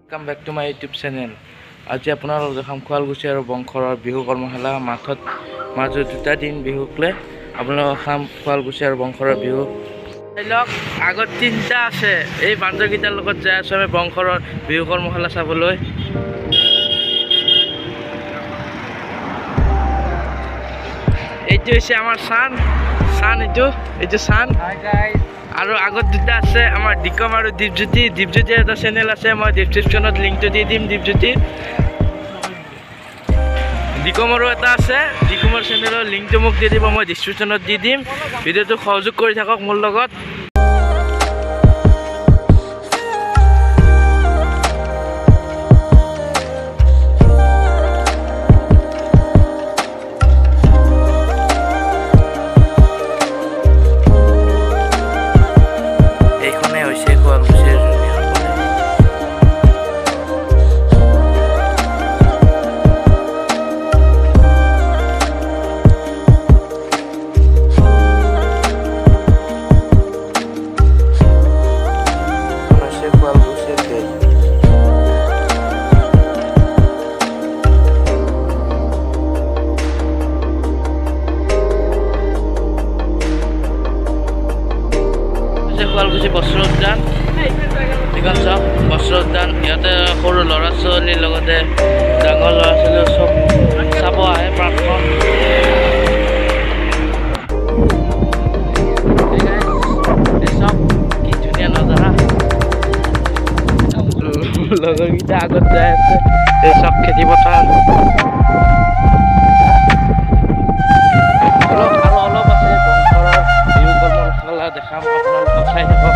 Welcome back to my YouTube channel. আজি আপোনালোক দেখাম শুৱালকুছি আৰু বংশৰৰ বিহু কৰ্মশালা মাজত দুটা দিন বিহুক লৈ আপোনালোক দেখাম শুৱালকুছি আৰু বংশৰৰ বিহু। লওক আগত তিনিটা আছে, এই বান্দৰকেইটাৰ লগত যাই আছোঁ আমি বংশৰৰ বিহু কৰ্মশালা চাবলৈ। এইটো হৈছে আমাৰ চান এইটো চান আৰু আগত দুটা আছে আমাৰ ডিকম আৰু দীপজ্যোতিৰ এটা চেনেল আছে, মই ডেছক্ৰিপশ্যনত লিংকটো দি দিম। ডিকমৰো এটা আছে, ডিকমৰ চেনেলৰ লিংকটো মোক দি দিব, মই ডেছক্ৰিপশ্যনত দি দিম। ভিডিঅ'টো সহযোগ কৰি থাকক মোৰ লগত। শুৱালকুছি বস্ত্ৰ উদ্যান, এইখন চাওক বস্ত্ৰ উদ্যান। ইয়াতে সৰু ল'ৰা ছোৱালীৰ লগতে ডাঙৰ ল'ৰা ছোৱালীও চব চাব আহে পাৰ্কখন। চব কি ধুনীয়া নজাৰা, লগৰকেইটা আগত যাই আছে। এই চব খেতি পথাৰ অলপ আছে। বংশৰৰ বিহু কৰ্মশালা দেখাম আপোনালোকক, চাই থাকক।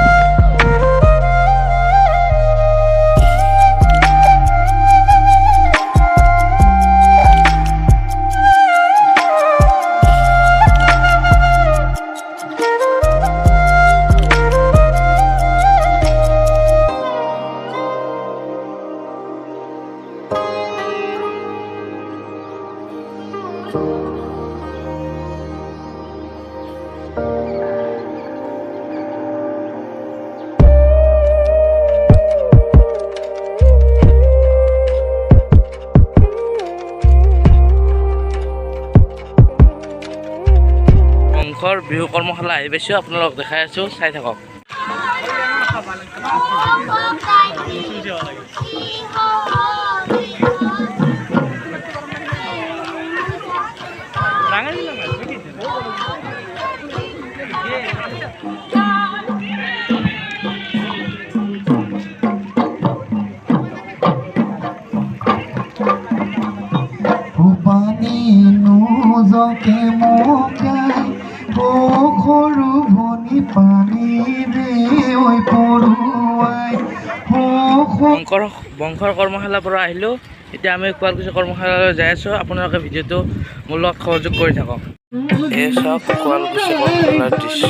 বংশৰ বিহু কৰ্মশালা আহি পাইছোঁ, আপোনালোকক দেখাই আছোঁ, চাই থাকক। বংশৰ কৰ্মশালাৰ পৰা আহিলোঁ, এতিয়া আমি শুৱালকুছি কৰ্মশালালৈ যাই আছোঁ। আপোনালোকে ভিডিঅ'টো মোৰ লগত সহযোগ কৰি থাকক। এই চব শুৱালকুছি কৰ্মশালাৰ দৃশ্য।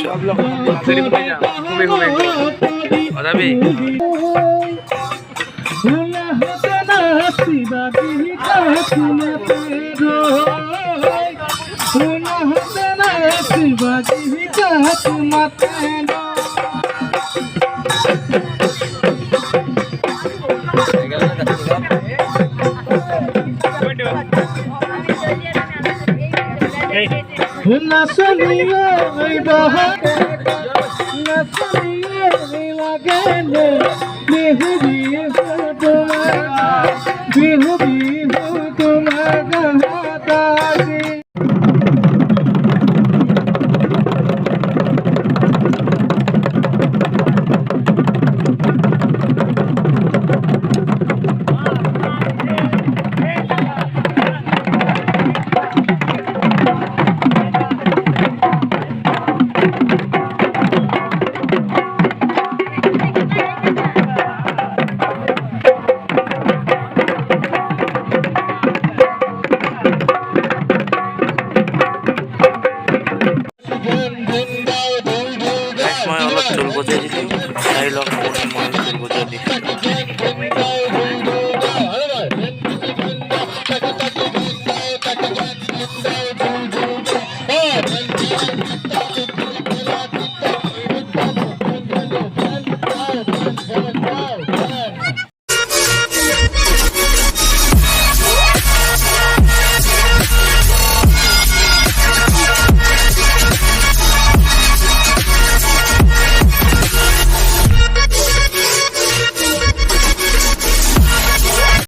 মই অলপ ঢোল বজাই দিলোঁ, চাই লওক মই ঢোল বজাই দিছোঁ।